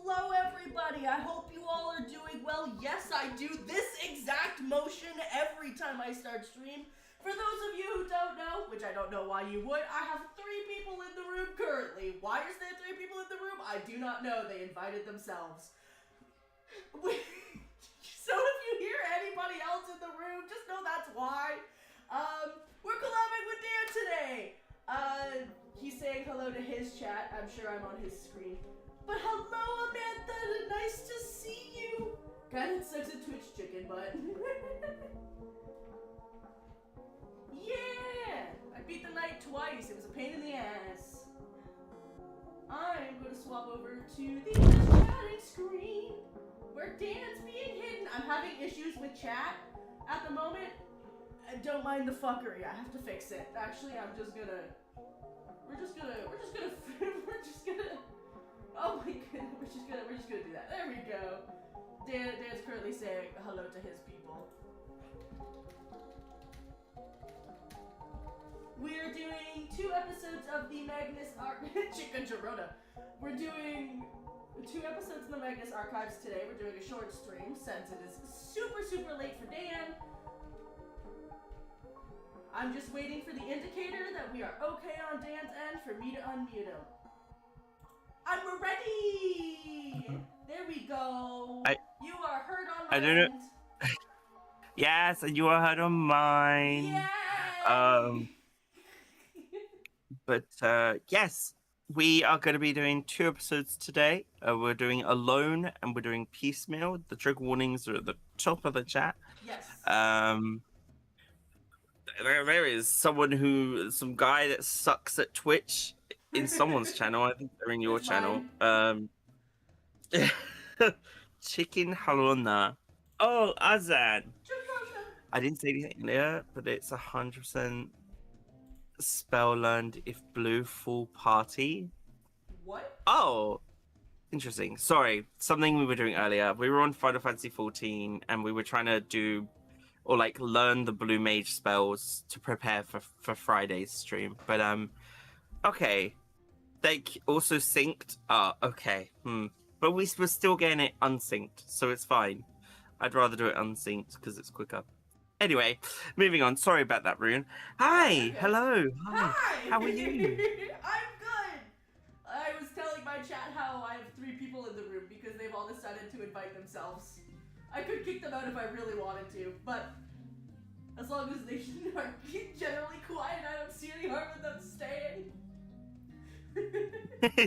Hello, everybody. I hope you all are doing well. Yes, I do this exact motion every time I start stream. For those of you who don't know, which I don't know why you would, I have 3 people in the room currently. Why is there 3 people in the room? I do not know. They invited themselves. So if you hear anybody else in the room, just know that's why. We're collabing with Dan today. He's saying hello to his chat. I'm sure I'm on his screen. But hello, Amanda. Nice to see you. God, it sucks a Twitch chicken butt. Yeah! I beat the knight twice. It was a pain in the ass. I'm going to swap over to the chatting screen where Dan's being hidden. I'm having issues with chat at the moment. Don't mind the fuckery. I have to fix it. Actually, we're just gonna oh my goodness, we're just gonna do that. There we go. Dan's currently saying hello to his people. We're doing 2 episodes of the Magnus Chicken Girona. We're doing 2 episodes of the Magnus Archives today. We're doing a short stream since it is super late for Dan. I'm just waiting for the indicator that we are okay on Dan's end for me to unmute him. I'm ready! There we go. You are heard on my end. Know. Yes, and you are heard on mine. Yay! But yes, we are going to be doing 2 episodes today. We're doing Alone and we're doing Piecemeal. The trigger warnings are at the top of the chat. Yes. There is some guy that sucks at Twitch in someone's channel. I think they're in your channel. Chicken Halona. Oh, Azan. I didn't say anything there, but it's 100% spell learned if blue full party. What? Oh, interesting. Sorry, something we were doing earlier. We were on Final Fantasy 14 and we were trying to do or like learn the blue mage spells to prepare for Friday's stream. But okay, they also synced. Okay. But we're still getting it unsynced, so it's fine. I'd rather do it unsynced because it's quicker. Anyway, moving on. Sorry about that, Rune. Hi, Okay. hello. Hi. Hi! How are you? I'm good! I was telling my chat how I have 3 people in the room because they've all decided to invite themselves. I could kick them out if I really wanted to, but as long as they are generally quiet, I don't see any harm in them staying.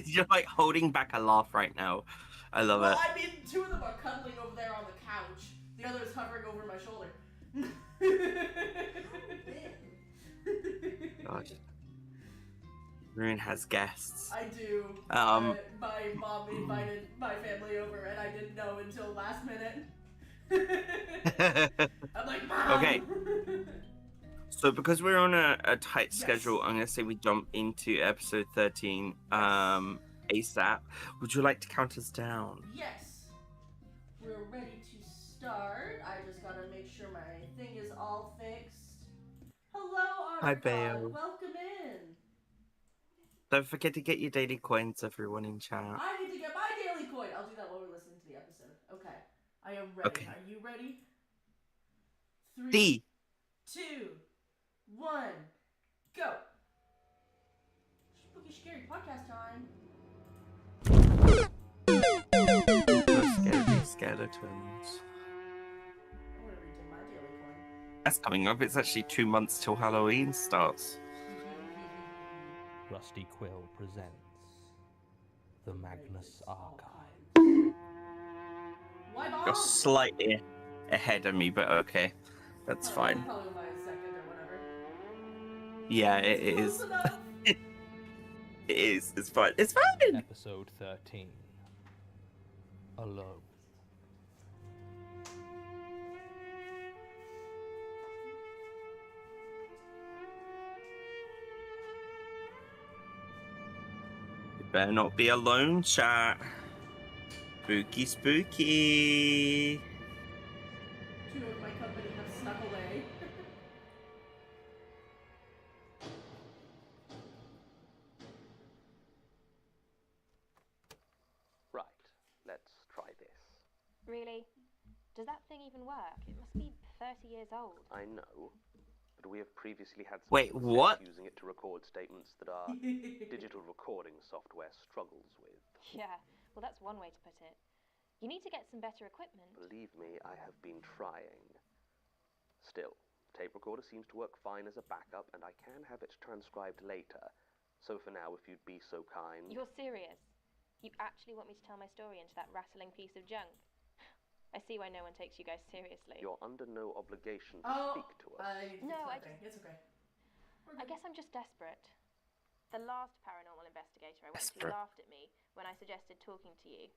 You're like holding back a laugh right now. I love it. Well, I mean, 2 of them are cuddling over there on the couch. The other is hovering over my shoulder. Gosh. Rune has guests. I do. My mom invited my family over, and I didn't know until last minute. I'm like, Mom! Okay. So because we're on a tight schedule, I'm going to say we jump into episode 13 ASAP. Would you like to count us down? Yes. We're ready to start. I just got to make sure my thing is all fixed. Hello, Hi, Ottercon. Bale. Welcome in. Don't forget to get your daily coins, everyone in chat. I need to get my daily coin. I'll do that while we're listening to the episode. Okay. I am ready. Okay. Are you ready? 3, D. 2, 1, go. Spooky Scary Podcast time. Scary skeletons. I'm gonna redo my daily coin. That's coming up. It's actually 2 months till Halloween starts. Rusty Quill presents the Magnus Archives. Why You're Bob? slightly ahead of me, but okay. That's fine. Probably my second or whatever. Yeah, it Close is. enough. It is. It's fine. It's fine. Episode 13. Alone. You better not be alone, chat. Spooky, spooky. 2 of my company have snuck away. Right, let's try this. Really? Does that thing even work? It must be 30 years old. I know, but we have previously had Wait, success what? using it to record statements that our digital recording software struggles with. Yeah, well, that's one way to put it. You need to get some better equipment. Believe me, I have been trying. Still, tape recorder seems to work fine as a backup, and I can have it transcribed later. So for now, if you'd be so kind... You're serious? You actually want me to tell my story into that rattling piece of junk? I see why no one takes you guys seriously. You're under no obligation to speak to us. It's okay. I guess I'm just desperate. The last paranormal investigator I went to Desperate. laughed at me when I suggested talking to you.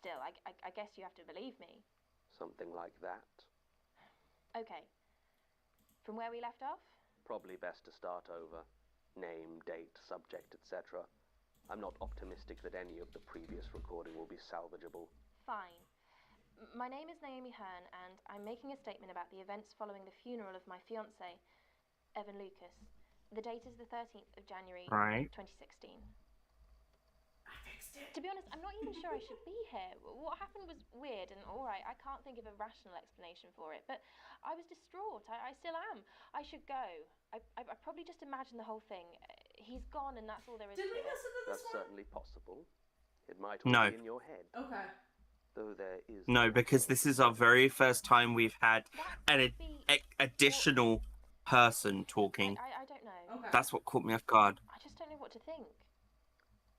Still, I guess you have to believe me. Something like that. Okay. From where we left off? Probably best to start over. Name, date, subject, etc. I'm not optimistic that any of the previous recording will be salvageable. Fine. My name is Naomi Hearn, and I'm making a statement about the events following the funeral of my fiancé, Evan Lucas. The date is the 13th of January, Right. 2016. I fixed it. To be honest, I'm not even sure I should be here. What happened was weird, and alright, I can't think of a rational explanation for it, but I was distraught. I still am. I should go. I probably just imagined the whole thing. He's gone, and that's all there is Did to we it. listen to this That's one? certainly possible. It might all No. be in your head. Okay. Though there is No, because this is our very first time we've had That an could be... additional person talking. I don't know. Okay. That's what caught me off guard. I just don't know what to think.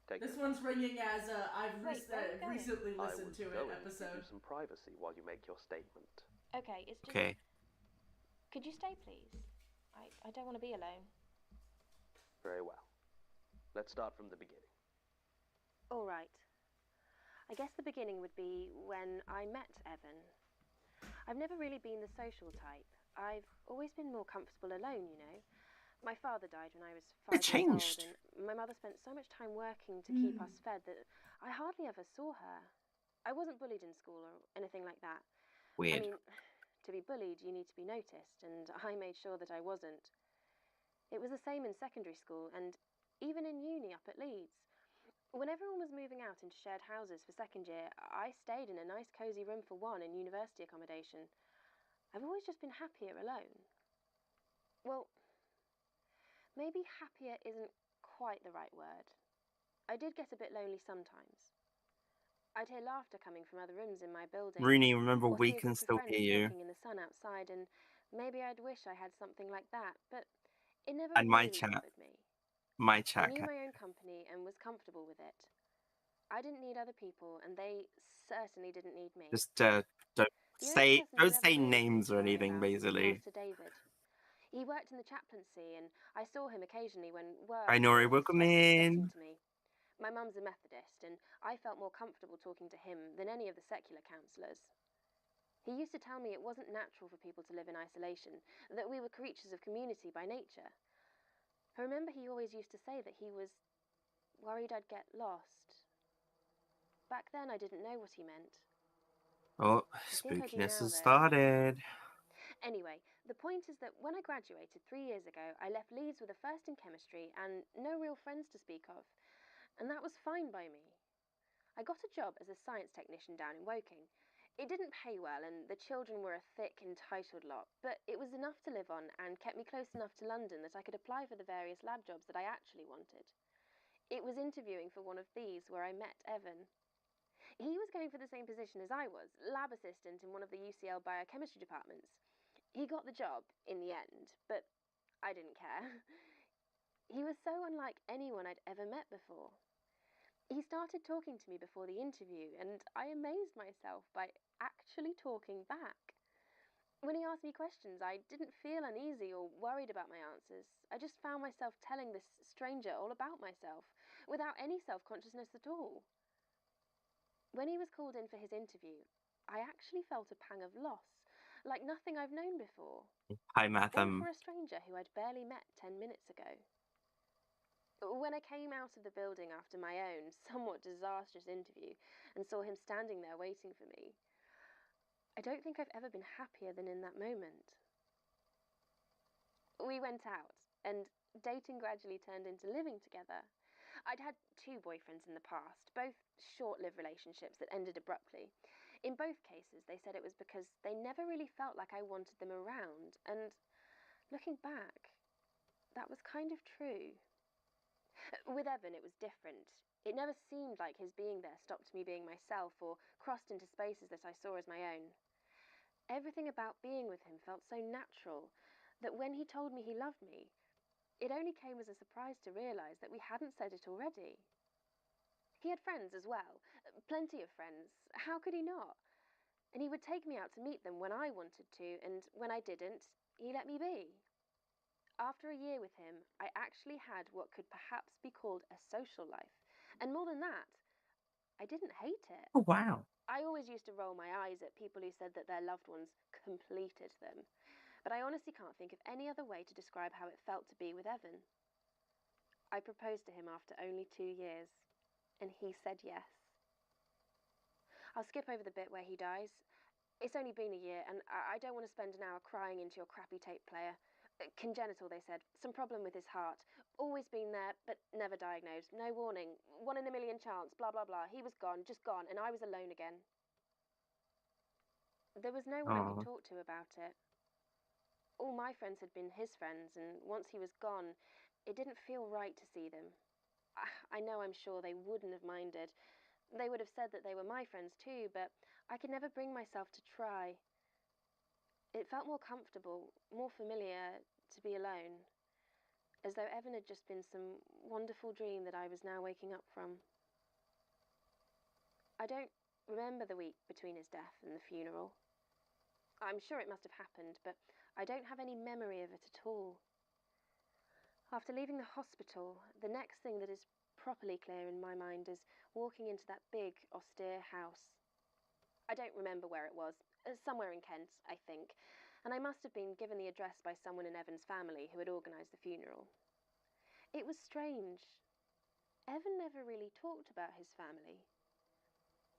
Take This it. one's ringing as I've Wait, where are you going? recently I listened was to going it to episode. give you some privacy while you make your statement. Okay, it's just... Okay. Could you stay, please? I don't want to be alone. Very well. Let's start from the beginning. All right. I guess the beginning would be when I met Evan. I've never really been the social type. I've always been more comfortable alone, you know. My father died when I was 5 years changed. old, and my mother spent so much time working to keep us fed that I hardly ever saw her. I wasn't bullied in school or anything like that. Weird. I mean, to to be bullied, you need to be noticed, and I made sure that I wasn't. It was the same in secondary school and even in uni up at Leeds. When everyone was moving out into shared houses for second year, I stayed in a nice cosy room for one in university accommodation. I've always just been happier alone. Well, maybe happier isn't quite the right word. I did get a bit lonely sometimes. I'd hear laughter coming from other rooms in my building. Rooney, remember, Or we see a can group of still friends hear you. talking in the sun outside, and maybe I'd wish I had something like that, but it never And my really chat. bothered me. My I chat. knew my own company and was comfortable with it. I didn't need other people, and they certainly didn't need me. Just don't The only person who don't ever say heard a true names or story anything, about it was basically. Pastor David. He worked in the chaplaincy, and I saw him occasionally when work Hi, or Nori, his welcome job was getting in. to me. My mum's a Methodist, and I felt more comfortable talking to him than any of the secular counsellors. He used to tell me it wasn't natural for people to live in isolation, that we were creatures of community by nature. I remember he always used to say that he was worried I'd get lost. Back then I didn't know what he meant. Oh, I think I do spookiness now, has though. started. Anyway, the point is that when I graduated 3 years ago, I left Leeds with a first in chemistry and no real friends to speak of, and that was fine by me. I got a job as a science technician down in Woking. It didn't pay well, and the children were a thick, entitled lot, but it was enough to live on and kept me close enough to London that I could apply for the various lab jobs that I actually wanted. It was interviewing for one of these where I met Evan. He was going for the same position as I was, lab assistant in one of the UCL biochemistry departments. He got the job in the end, but I didn't care. He was so unlike anyone I'd ever met before. He started talking to me before the interview, and I amazed myself by actually talking back. When he asked me questions, I didn't feel uneasy or worried about my answers. I just found myself telling this stranger all about myself, without any self-consciousness at all. When he was called in for his interview, I actually felt a pang of loss, like nothing I've known before. Hi, All Matham. for a stranger who I'd barely met 10 minutes ago. When I came out of the building after my own, somewhat disastrous interview and saw him standing there waiting for me, I don't think I've ever been happier than in that moment. We went out, and dating gradually turned into living together. I'd had 2 boyfriends in the past, both short-lived relationships that ended abruptly. In both cases, they said it was because they never really felt like I wanted them around, and looking back, that was kind of true. With Evan, it was different. It never seemed like his being there stopped me being myself or crossed into spaces that I saw as my own. Everything about being with him felt so natural that when he told me he loved me, it only came as a surprise to realise that we hadn't said it already. He had friends as well, plenty of friends. How could he not? And he would take me out to meet them when I wanted to, and when I didn't, he let me be. After a year with him, I actually had what could perhaps be called a social life. And more than that, I didn't hate it. Oh, wow. I always used to roll my eyes at people who said that their loved ones completed them. But I honestly can't think of any other way to describe how it felt to be with Evan. I proposed to him after only 2 years, and he said yes. I'll skip over the bit where he dies. It's only been a year, and I don't want to spend an hour crying into your crappy tape player. Congenital, they said. Some problem with his heart. Always been there, but never diagnosed. No warning. 1 in a million chance. Blah, blah, blah. He was gone, just gone, and I was alone again. There was no one I could talk to about it. All my friends had been his friends, and once he was gone, it didn't feel right to see them. I know I'm sure they wouldn't have minded. They would have said that they were my friends too, but I could never bring myself to try. It felt more comfortable, more familiar to be alone, as though Evan had just been some wonderful dream that I was now waking up from. I don't remember the week between his death and the funeral. I'm sure it must have happened, but I don't have any memory of it at all. After leaving the hospital, the next thing that is properly clear in my mind is walking into that big, austere house. I don't remember where it was. Somewhere in Kent, I think, and I must have been given the address by someone in Evan's family who had organised the funeral. It was strange. Evan never really talked about his family.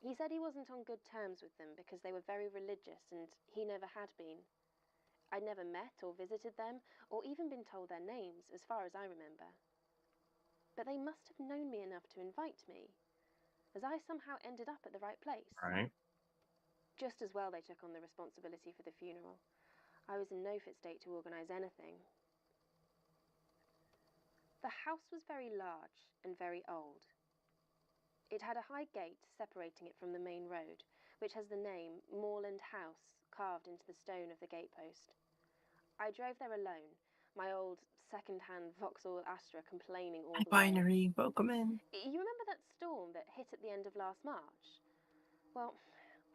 He said he wasn't on good terms with them because they were very religious and he never had been. I'd never met or visited them or even been told their names, as far as I remember. But they must have known me enough to invite me, as I somehow ended up at the right place. Right. Just as well they took on the responsibility for the funeral. I was in no fit state to organise anything. The house was very large and very old. It had a high gate separating it from the main road, which has the name Moorland House carved into the stone of the gatepost. I drove there alone, my old second-hand Vauxhall Astra complaining all Hi, the way. Binary. Welcome in. You remember that storm that hit at the end of last March? Well,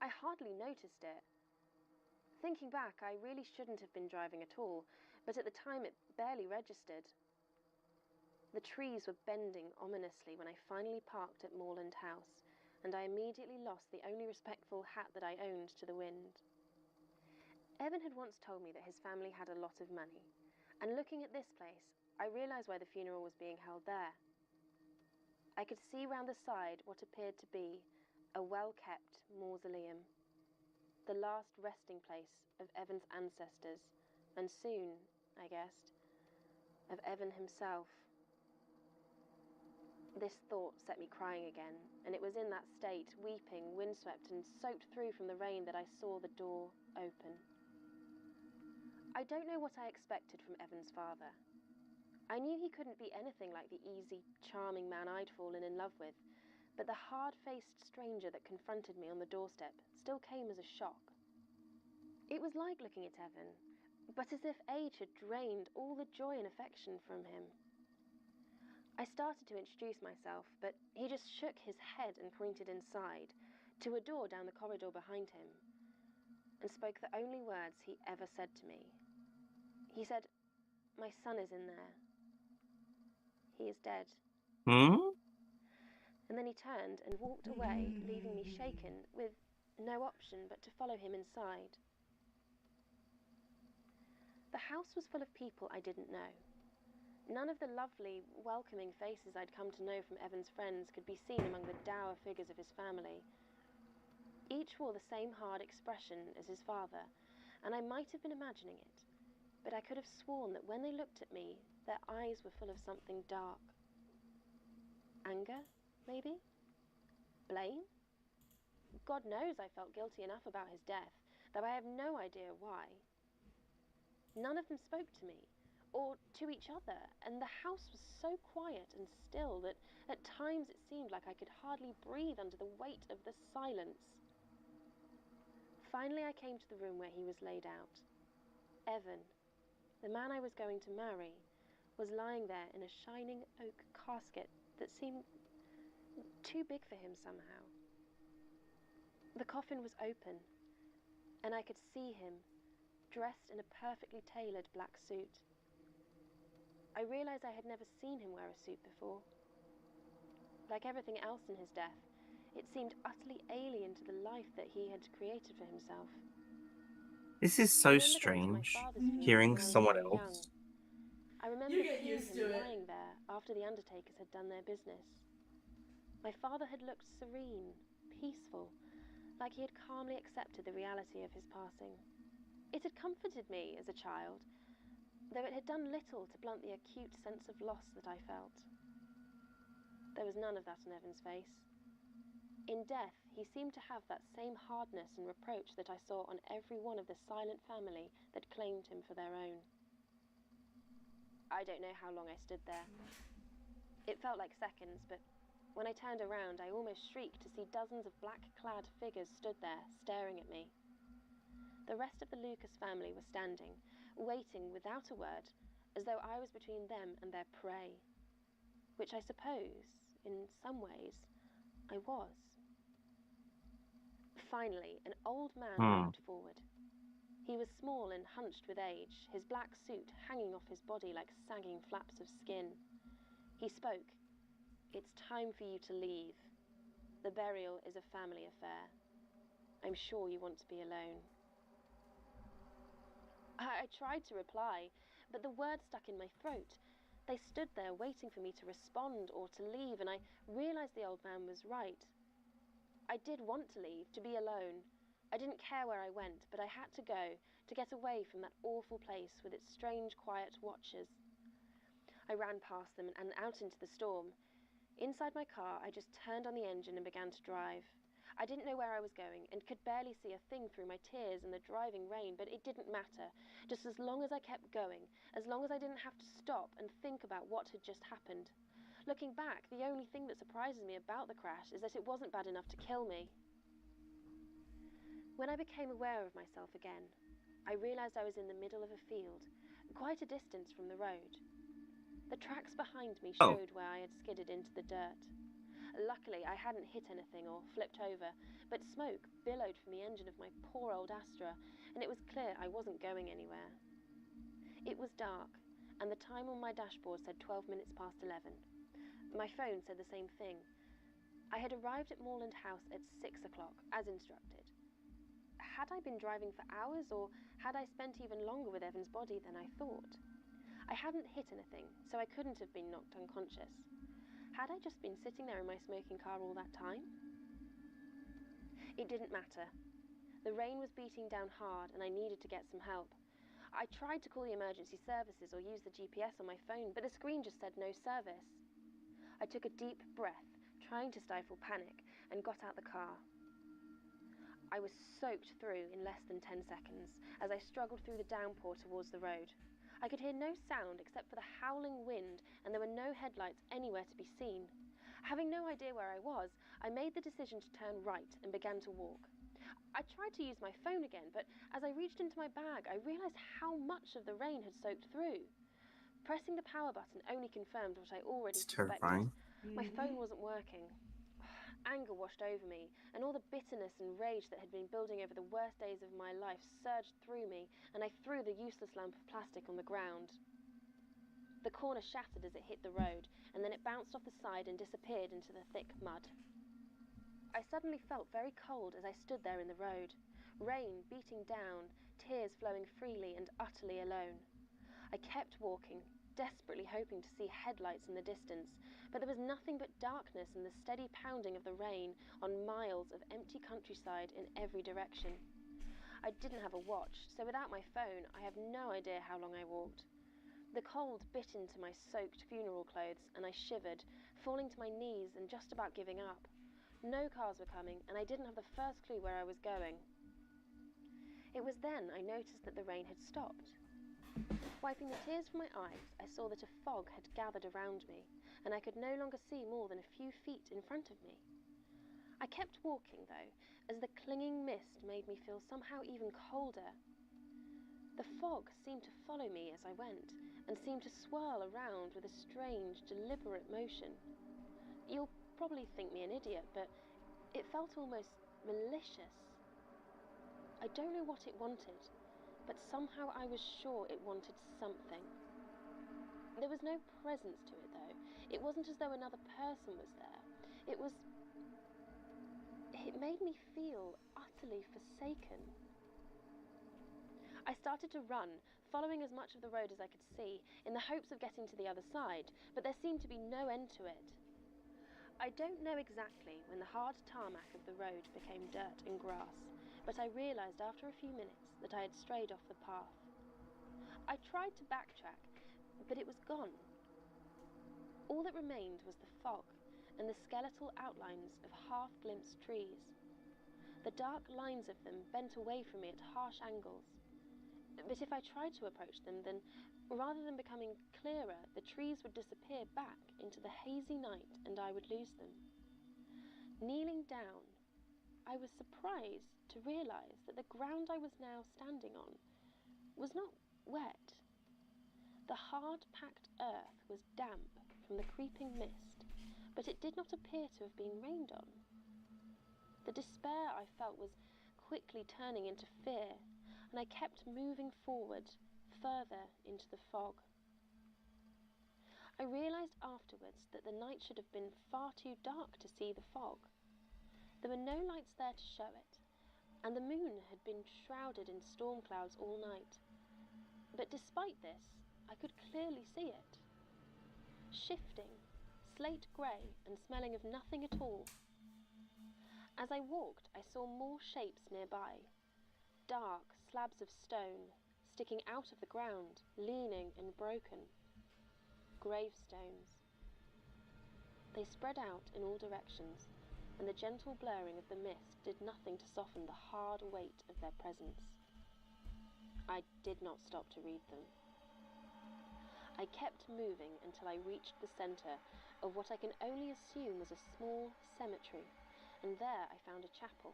I hardly noticed it. Thinking back, I really shouldn't have been driving at all, but at the time it barely registered. The trees were bending ominously when I finally parked at Moorland House, and I immediately lost the only respectful hat that I owned to the wind. Evan had once told me that his family had a lot of money, and looking at this place, I realised why the funeral was being held there. I could see round the side what appeared to be a well-kept mausoleum, the last resting place of Evan's ancestors, and soon, I guessed, of Evan himself. This thought set me crying again, and it was in that state, weeping, windswept, and soaked through from the rain, that I saw the door open. I don't know what I expected from Evan's father. I knew he couldn't be anything like the easy, charming man I'd fallen in love with, but the hard-faced stranger that confronted me on the doorstep still came as a shock. It was like looking at Evan, but as if age had drained all the joy and affection from him. I started to introduce myself, but he just shook his head and pointed inside, to a door down the corridor behind him, and spoke the only words he ever said to me. He said, "My son is in there. He is dead." Hmm? And then he turned and walked away, leaving me shaken, with no option but to follow him inside. The house was full of people I didn't know. None of the lovely, welcoming faces I'd come to know from Evan's friends could be seen among the dour figures of his family. Each wore the same hard expression as his father, and I might have been imagining it, but I could have sworn that when they looked at me, their eyes were full of something dark. Anger, maybe? Blame? God knows I felt guilty enough about his death, though I have no idea why. None of them spoke to me, or to each other, and the house was so quiet and still that at times it seemed like I could hardly breathe under the weight of the silence. Finally I came to the room where he was laid out. Evan, the man I was going to marry, was lying there in a shining oak casket that seemed too big for him somehow. The coffin was open, and I could see him, dressed in a perfectly tailored black suit. I realised I had never seen him wear a suit before. Like everything else in his death, it seemed utterly alien to the life that he had created for himself. This is I so remember going to my strange. father's funeral Hearing when I was someone very young. else. I remember You get seeing used him to it. lying there after the undertakers had done their business. My father had looked serene, peaceful, like he had calmly accepted the reality of his passing. It had comforted me as a child, though it had done little to blunt the acute sense of loss that I felt. There was none of that on Evan's face. In death, he seemed to have that same hardness and reproach that I saw on every one of the silent family that claimed him for their own. I don't know how long I stood there. It felt like seconds, but when I turned around, I almost shrieked to see dozens of black-clad figures stood there, staring at me. The rest of the Lucas family were standing, waiting without a word, as though I was between them and their prey. Which I suppose, in some ways, I was. Finally, an old man walked forward. He was small and hunched with age, his black suit hanging off his body like sagging flaps of skin. He spoke. "It's time for you to leave. The burial is a family affair. I'm sure you want to be alone." I tried to reply, but the words stuck in my throat. They stood there waiting for me to respond or to leave, and I realised the old man was right. I did want to leave, to be alone. I didn't care where I went, but I had to go, to get away from that awful place with its strange, quiet watchers. I ran past them and out into the storm. Inside my car, I just turned on the engine and began to drive. I didn't know where I was going and could barely see a thing through my tears and the driving rain, but it didn't matter. Just as long as I kept going, as long as I didn't have to stop and think about what had just happened. Looking back, the only thing that surprises me about the crash is that it wasn't bad enough to kill me. When I became aware of myself again, I realised I was in the middle of a field, quite a distance from the road. The tracks behind me Oh. showed where I had skidded into the dirt. Luckily, I hadn't hit anything or flipped over, but smoke billowed from the engine of my poor old Astra, and it was clear I wasn't going anywhere. It was dark, and the time on my dashboard said 12 minutes past 11. My phone said the same thing. I had arrived at Moorland House at 6 o'clock, as instructed. Had I been driving for hours, or had I spent even longer with Evan's body than I thought? I hadn't hit anything, so I couldn't have been knocked unconscious. Had I just been sitting there in my smoking car all that time? It didn't matter. The rain was beating down hard and I needed to get some help. I tried to call the emergency services or use the GPS on my phone, but the screen just said no service. I took a deep breath, trying to stifle panic, and got out the car. I was soaked through in less than 10 seconds as I struggled through the downpour towards the road. I could hear no sound except for the howling wind, and there were no headlights anywhere to be seen. Having no idea where I was, I made the decision to turn right and began to walk. I tried to use my phone again, but as I reached into my bag, I realised how much of the rain had soaked through. Pressing the power button only confirmed what I already It's suspected. terrifying. My phone wasn't working. Anger washed over me, and all the bitterness and rage that had been building over the worst days of my life surged through me, and I threw the useless lump of plastic on the ground. The corner shattered as it hit the road, and then it bounced off the side and disappeared into the thick mud. I suddenly felt very cold as I stood there in the road, rain beating down, tears flowing freely, and utterly alone. I kept walking, desperately hoping to see headlights in the distance, but there was nothing but darkness and the steady pounding of the rain on miles of empty countryside in every direction. I didn't have a watch, so without my phone, I have no idea how long I walked. The cold bit into my soaked funeral clothes, and I shivered, falling to my knees and just about giving up. No cars were coming, and I didn't have the first clue where I was going. It was then I noticed that the rain had stopped. Wiping the tears from my eyes, I saw that a fog had gathered around me, and I could no longer see more than a few feet in front of me. I kept walking, though, as the clinging mist made me feel somehow even colder. The fog seemed to follow me as I went, and seemed to swirl around with a strange, deliberate motion. You'll probably think me an idiot, but it felt almost malicious. I don't know what it wanted, but somehow I was sure it wanted something. There was no presence to it, though. It wasn't as though another person was there. It made me feel utterly forsaken. I started to run, following as much of the road as I could see, in the hopes of getting to the other side, but there seemed to be no end to it. I don't know exactly when the hard tarmac of the road became dirt and grass, but I realised after a few minutes that I had strayed off the path. I tried to backtrack, but it was gone. All that remained was the fog and the skeletal outlines of half-glimpsed trees. The dark lines of them bent away from me at harsh angles. But if I tried to approach them, then, rather than becoming clearer, the trees would disappear back into the hazy night and I would lose them. Kneeling down, I was surprised to realise that the ground I was now standing on was not wet. The hard-packed earth was damp from the creeping mist, but it did not appear to have been rained on. The despair I felt was quickly turning into fear, and I kept moving forward, further into the fog. I realised afterwards that the night should have been far too dark to see the fog. There were no lights there to show it, and the moon had been shrouded in storm clouds all night. But despite this, I could clearly see it. Shifting, slate grey and smelling of nothing at all. As I walked, I saw more shapes nearby. Dark slabs of stone sticking out of the ground, leaning and broken. Gravestones. They spread out in all directions, and the gentle blurring of the mist did nothing to soften the hard weight of their presence. I did not stop to read them. I kept moving until I reached the centre of what I can only assume was a small cemetery, and there I found a chapel.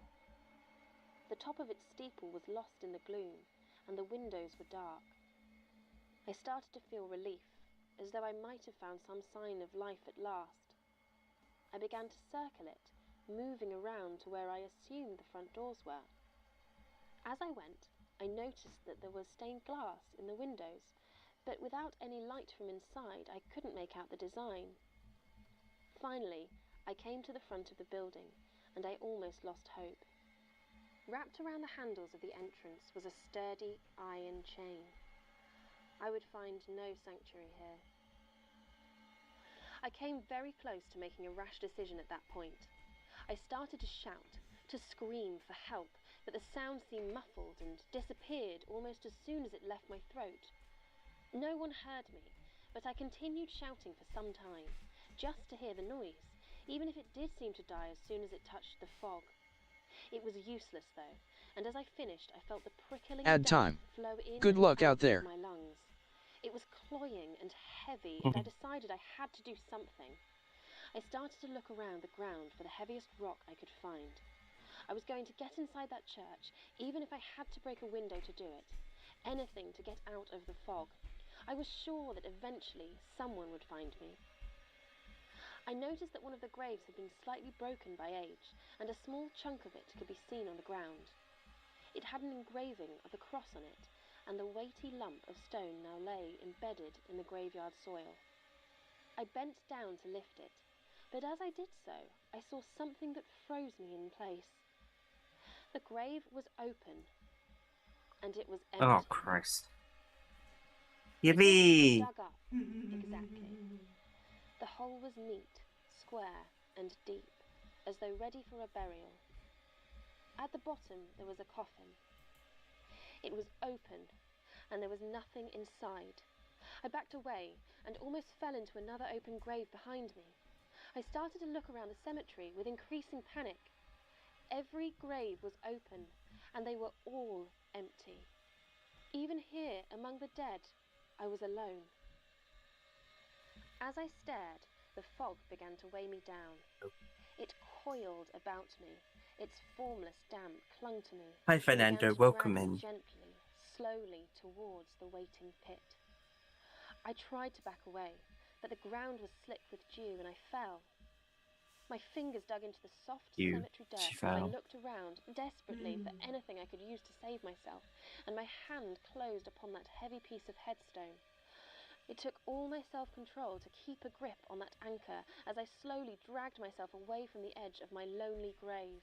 The top of its steeple was lost in the gloom, and the windows were dark. I started to feel relief, as though I might have found some sign of life at last. I began to circle it, moving around to where I assumed the front doors were. As I went, I noticed that there was stained glass in the windows, but without any light from inside, I couldn't make out the design. Finally, I came to the front of the building, and I almost lost hope. Wrapped around the handles of the entrance was a sturdy iron chain. I would find no sanctuary here. I came very close to making a rash decision at that point. I started to shout, to scream for help, but the sound seemed muffled and disappeared almost as soon as it left my throat. No one heard me, but I continued shouting for some time, just to hear the noise, even if it did seem to die as soon as it touched the fog. It was useless, though, and as I finished, I felt the prickling Add time. damp flow in Good and luck out of there. my lungs. It was cloying and heavy, and I decided I had to do something. I started to look around the ground for the heaviest rock I could find. I was going to get inside that church, even if I had to break a window to do it. Anything to get out of the fog. I was sure that eventually someone would find me. I noticed that one of the graves had been slightly broken by age, and a small chunk of it could be seen on the ground. It had an engraving of a cross on it, and the weighty lump of stone now lay embedded in the graveyard soil. I bent down to lift it, but as I did so, I saw something that froze me in place. The grave was open, and it was empty. Oh, Christ. It wasn't Yippee! dug up, exactly. The hole was neat, square, and deep, as though ready for a burial. At the bottom there was a coffin. It was open, and there was nothing inside. I backed away and almost fell into another open grave behind me. I started to look around the cemetery with increasing panic. Every grave was open, and they were all empty. Even here, among the dead, I was alone. As I stared, the fog began to weigh me down. It coiled about me. Its formless damp clung to me. Hi, and began Fernando. to Welcome drag me in. gently, slowly towards the waiting pit. I tried to back away, but the ground was slick with dew and I fell. My fingers dug into the soft cemetery dirt She as I fell. looked around desperately for anything I could use to save myself, and my hand closed upon that heavy piece of headstone. It took all my self-control to keep a grip on that anchor as I slowly dragged myself away from the edge of my lonely grave.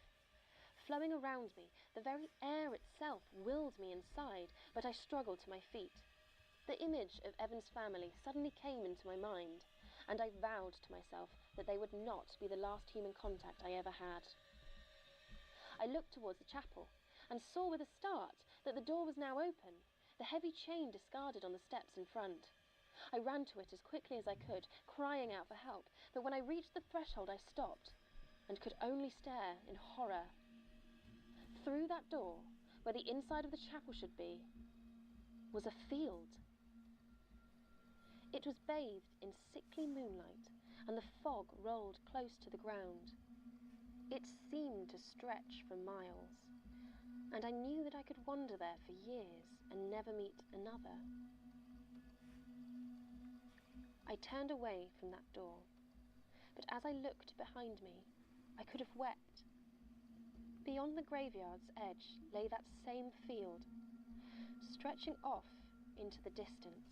Flowing around me, the very air itself willed me inside, but I struggled to my feet. The image of Evan's family suddenly came into my mind, and I vowed to myself that they would not be the last human contact I ever had. I looked towards the chapel and saw with a start that the door was now open, the heavy chain discarded on the steps in front. I ran to it as quickly as I could, crying out for help, but when I reached the threshold I stopped and could only stare in horror. Through that door, where the inside of the chapel should be, was a field. It was bathed in sickly moonlight, and the fog rolled close to the ground. It seemed to stretch for miles, and I knew that I could wander there for years and never meet another. I turned away from that door, but as I looked behind me, I could have wept. Beyond the graveyard's edge lay that same field, stretching off into the distance.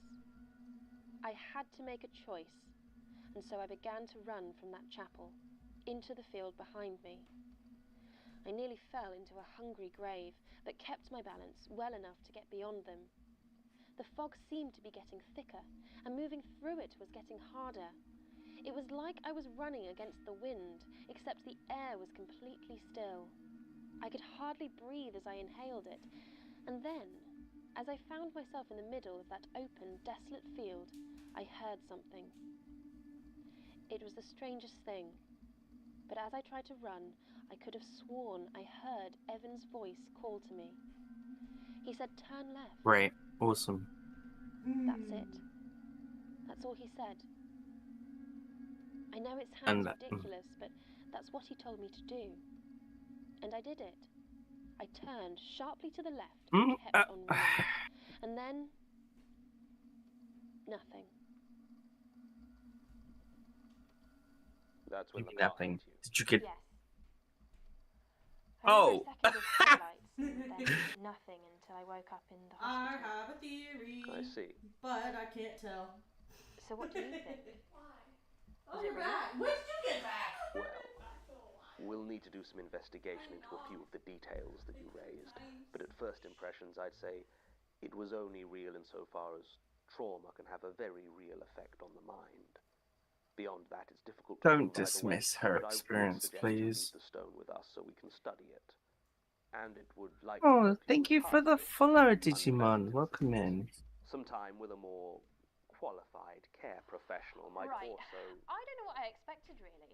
I had to make a choice, and so I began to run from that chapel, into the field behind me. I nearly fell into a hungry grave, but kept my balance well enough to get beyond them. The fog seemed to be getting thicker, and moving through it was getting harder. It was like I was running against the wind, except the air was completely still. I could hardly breathe as I inhaled it, and then, as I found myself in the middle of that open, desolate field, I heard something. It was the strangest thing, but as I tried to run, I could have sworn I heard Evan's voice call to me. He said, "Turn left." Great. Awesome. That's it. That's all he said. I know it And sounds ridiculous, but that's what he told me to do. And I did it. I turned sharply to the left and kept on running. And then, nothing. That's when the car nothing. hit you. Did you get? Yes. Oh. I remember a second of headlights and then nothing until I woke up in the I hospital. have a theory. I see. But I can't tell. So what do you think? Oh, you're back. When did you get back? Well, we'll need to do some investigation into a few of the details that you raised. But at first impressions, I'd say it was only real insofar as trauma can have a very real effect on the mind. Beyond that, it's difficult to Don't prove either way, dismiss her but I would experience, suggest you please. leave the stone with us so we can study it. And it would likely Oh, help thank you with for the past follow, unpleasant Digimon. Welcome in. Sometime with a more qualified care professional might Right. also... I don't know what I expected, really.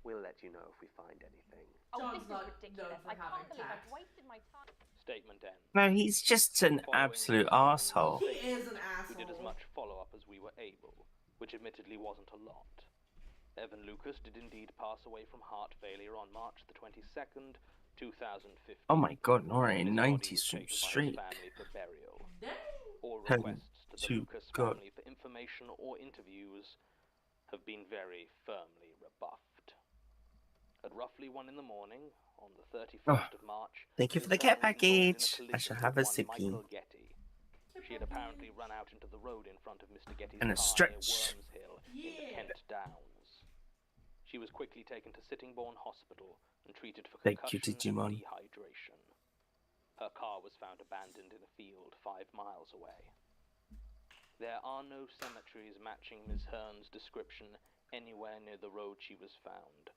We'll let you know if we find anything. Oh, John's this not is ridiculous. known for I can't having believe tact. I've wasted my time. Statement ends. No, he's just an absolute arsehole. He is an We did as asshole. much follow-up as we were able, which admittedly wasn't a lot. Evan Lucas did indeed pass away from heart failure on March the 22nd, 2015. Oh my god, Nora, His body 90 was taken by his streak. family for burial. Dang. All Ten requests to the to Lucas God. family for information or interviews have been very firmly rebuffed. At roughly 1 in the morning, on the 31st of March, Thank you for the Ms. care Hearn was involved in a package. I collision shall with have a one sippy. Michael Getty. She had apparently run out into the road in front of Mr. Getty's And a car stretch. near Worms Hill in the Yeah. Kent Downs. She was quickly taken to Sittingbourne Hospital and treated for Thank you, concussion Digimon. and dehydration. Her car was found abandoned in a field 5 miles away. There are no cemeteries matching Ms. Hearn's description anywhere near the road she was found,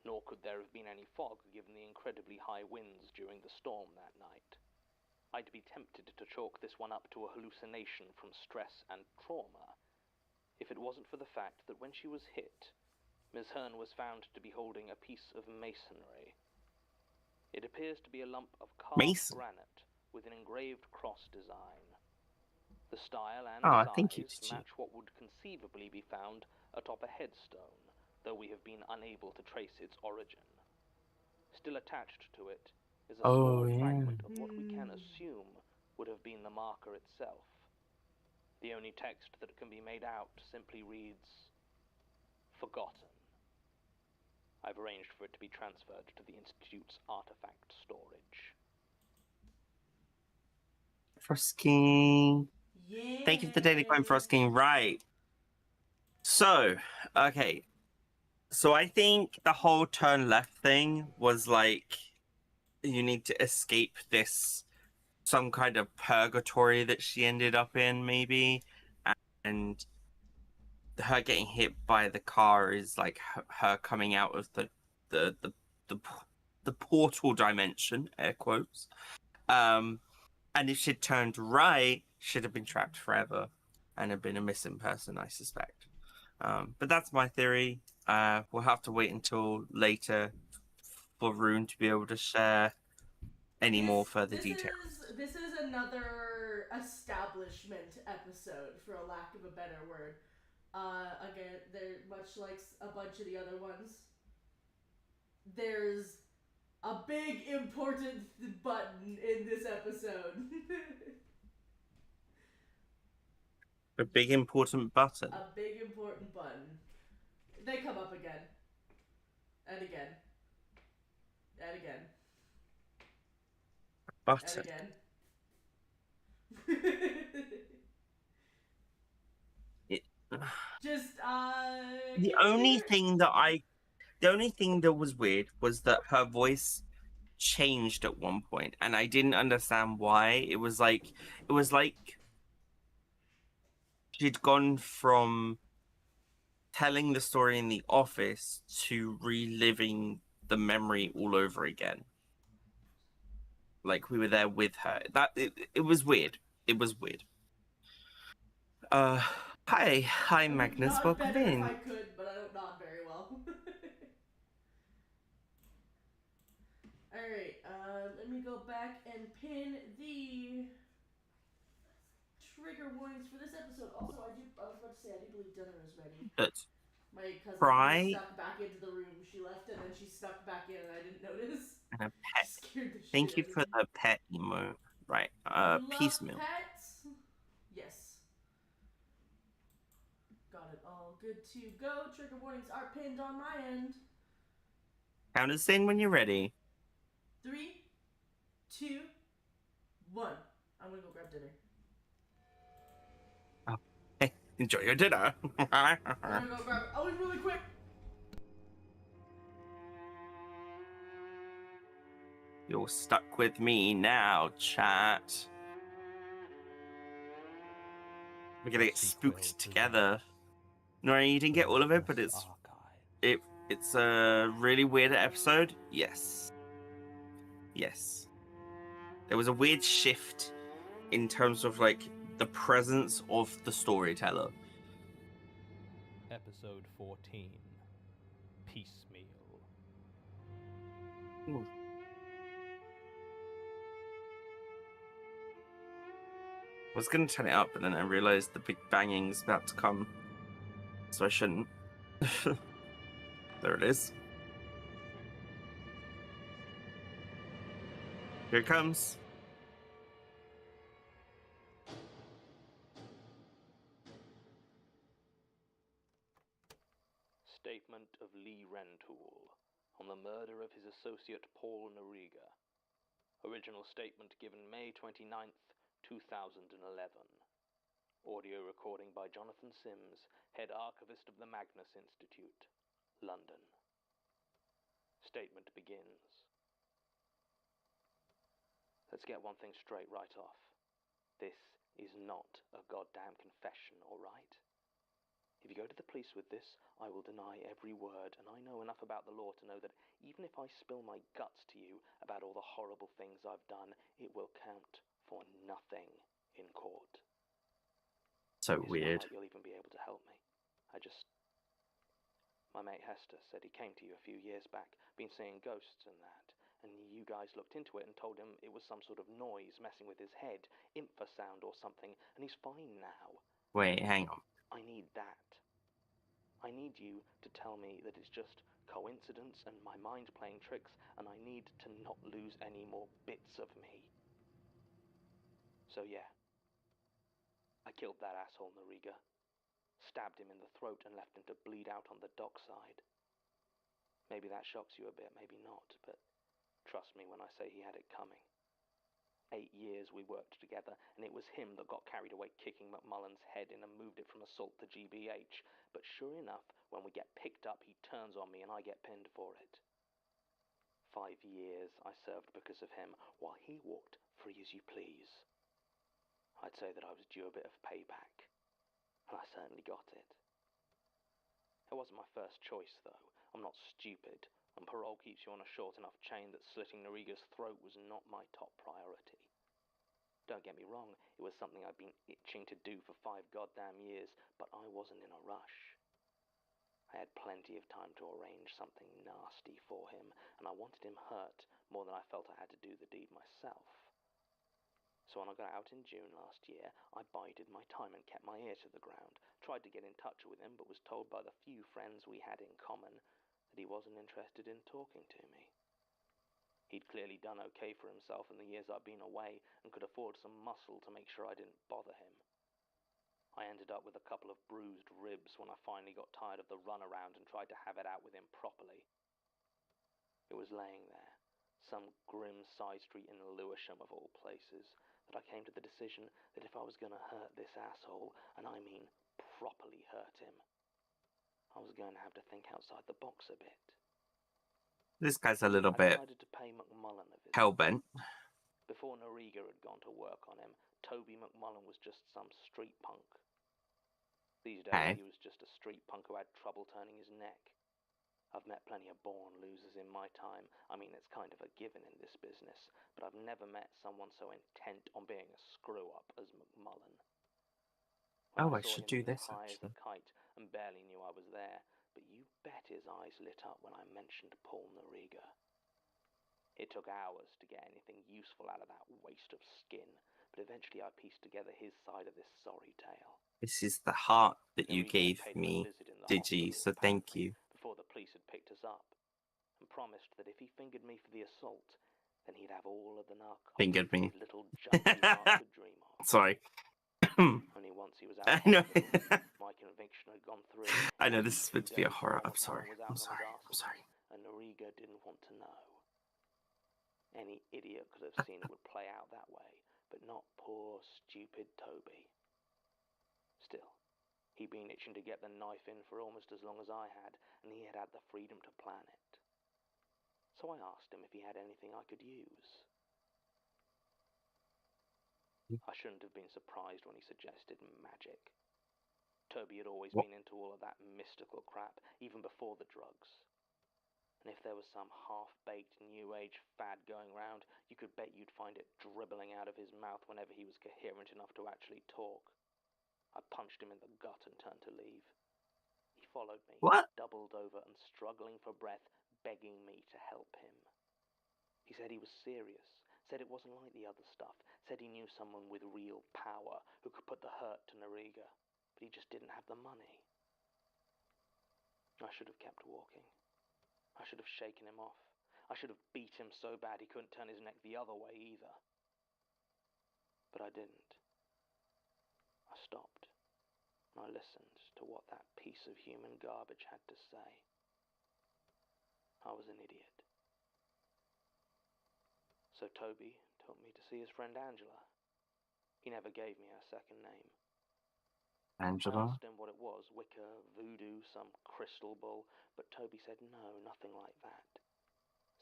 nor could there have been any fog given the incredibly high winds during the storm that night. I'd be tempted to chalk this one up to a hallucination from stress and trauma, if it wasn't for the fact that when she was hit, Ms. Hearn was found to be holding a piece of masonry. It appears to be a lump of carved granite with an engraved cross design. The style and thank you, size Gigi. match what would conceivably be found atop a headstone, though we have been unable to trace its origin. Still attached to it is a small fragment of what we can assume would have been the marker itself. The only text that can be made out simply reads, "Forgotten." I've arranged for it to be transferred to the Institute's artifact storage. Frosking. Yeah. Thank you for the daily coin, Frosking. Right. So, okay. So I think the whole turn left thing was like you need to escape this some kind of purgatory that she ended up in, maybe. And her getting hit by the car is like her coming out of the portal dimension, air quotes. And if she'd turned right, she'd have been trapped forever and have been a missing person, I suspect. But that's my theory. We'll have to wait until later for Rune to be able to share any more further details. This is another establishment episode, for a lack of a better word. Again, they're much like a bunch of the other ones. There's a big important button in this episode. A big important button. A big important button. They come up again. And again. And again. Button. And again. Just, The only thing that was weird was that her voice changed at one point, and I didn't understand why. It was like she'd gone from telling the story in the office to reliving the memory all over again. Like we were there with her. It was weird. It was weird. Hi, I would Magnus. nod Welcome better if in. I could, but I don't nod very well. Alright, let me go back and pin the trigger warnings for this episode. Also, I was about to say, I do believe dinner is ready. Let's My cousin try snuck back into the room. She left and then she snuck back in and I didn't notice. a She pet. scared the shit Thank you out of for me. the pet emote. Right. You love Piecemeal. pets? Yes. Got it all good to go. Trigger warnings are pinned on my end. Count us in when you're ready. 3, 2, 1. I'm gonna go grab dinner. Oh. Hey, enjoy your dinner. I'm gonna go grab it. I'll leave really quick. You're stuck with me now, chat. We're gonna get spooked together. No, you didn't get all of it, but it's a really weird episode. Yes. Yes. There was a weird shift in terms of like the presence of the storyteller. Episode 14. Piecemeal. Ooh. I was gonna turn it up, but then I realized the big banging's about to come, so I shouldn't. There it is. Here it comes. Statement of Lee Rentoul on the murder of his associate Paul Noriga. Original statement given May 29th, 2011. Audio recording by Jonathan Sims, head archivist of the Magnus Institute, London. Statement begins. Let's get one thing straight right off. This is not a goddamn confession, alright? If you go to the police with this, I will deny every word, and I know enough about the law to know that even if I spill my guts to you about all the horrible things I've done, it will count for nothing in court. So It's weird. not like you'll even be able to help me. My mate Hester said he came to you a few years back, been seeing ghosts and that, and you guys looked into it and told him it was some sort of noise messing with his head, infrasound or something, and he's fine now. Wait, hang on. I need that. I need you to tell me that it's just coincidence and my mind playing tricks, and I need to not lose any more bits of me. So yeah, I killed that asshole Noriga. Stabbed him in the throat and left him to bleed out on the dockside. Maybe that shocks you a bit, maybe not, but trust me when I say he had it coming. 8 years we worked together, and it was him that got carried away kicking McMullen's head in and moved it from assault to GBH. But sure enough, when we get picked up, he turns on me and I get pinned for it. 5 years I served because of him, while he walked free as you please. I'd say that I was due a bit of payback. And I certainly got it. It wasn't my first choice, though. I'm not stupid, and parole keeps you on a short enough chain that slitting Noriga's throat was not my top priority. Don't get me wrong, it was something I'd been itching to do for 5 goddamn years, but I wasn't in a rush. I had plenty of time to arrange something nasty for him, and I wanted him hurt more than I felt I had to do the deed myself. So when I got out in June last year, I bided my time and kept my ear to the ground, tried to get in touch with him, but was told by the few friends we had in common that he wasn't interested in talking to me. He'd clearly done okay for himself in the years I'd been away and could afford some muscle to make sure I didn't bother him. I ended up with a couple of bruised ribs when I finally got tired of the runaround and tried to have it out with him properly. It was laying there, some grim side street in Lewisham of all places, that I came to the decision that if I was going to hurt this asshole, and I mean properly hurt him, I was going to have to think outside the box a bit. This guy's a little I bit decided to pay McMullen a visit. hellbent. Before Noriga had gone to work on him, Toby McMullen was just some street punk. These days, Okay. he was just a street punk who had trouble turning his neck. I've met plenty of born losers in my time. I mean, it's kind of a given in this business, but I've never met someone so intent on being a screw-up as McMullen. When Oh, I saw should him, do he was this, high as a actually. kite and barely knew I was there, but you bet his eyes lit up when I mentioned Paul Noriga. It took hours to get anything useful out of that waste of skin, but eventually I pieced together his side of this sorry tale. This is the heart that you Noriga had gave paid me, for a visit in the Digi, hospital, so thank apparently, you. before the police had picked us up, and promised that if he fingered me for the assault, then he'd have all of the narcotics Fingered me. his little junkie heart could dream of. Sorry. Only once he was I out of know. hospital, my conviction had gone through. I In know a this is few meant to be a days horror. more, I'm sorry. McMullen was I'm out on his sorry. arse I'm sorry. again, and Noriga didn't want to know. Any idiot could have seen it would play out that way, but not poor, stupid Toby. Still, he'd been itching to get the knife in for almost as long as I had, and he had had the freedom to plan it. So I asked him if he had anything I could use. I shouldn't have been surprised when he suggested magic. Toby had always What? been into all of that mystical crap, even before the drugs. And if there was some half-baked New Age fad going round, you could bet you'd find it dribbling out of his mouth whenever he was coherent enough to actually talk. I punched him in the gut and turned to leave. He followed me, What? doubled over and struggling for breath, begging me to help him. He said he was serious, said it wasn't like the other stuff, said he knew someone with real power who could put the hurt to Noriga, but he just didn't have the money. I should have kept walking. I should have shaken him off. I should have beat him so bad he couldn't turn his neck the other way either. But I didn't. I stopped, and I listened to what that piece of human garbage had to say. I was an idiot. So Toby took me to see his friend Angela. He never gave me her second name. I Angela? asked him what it was, Wicca, voodoo, some crystal ball, but Toby said no, nothing like that.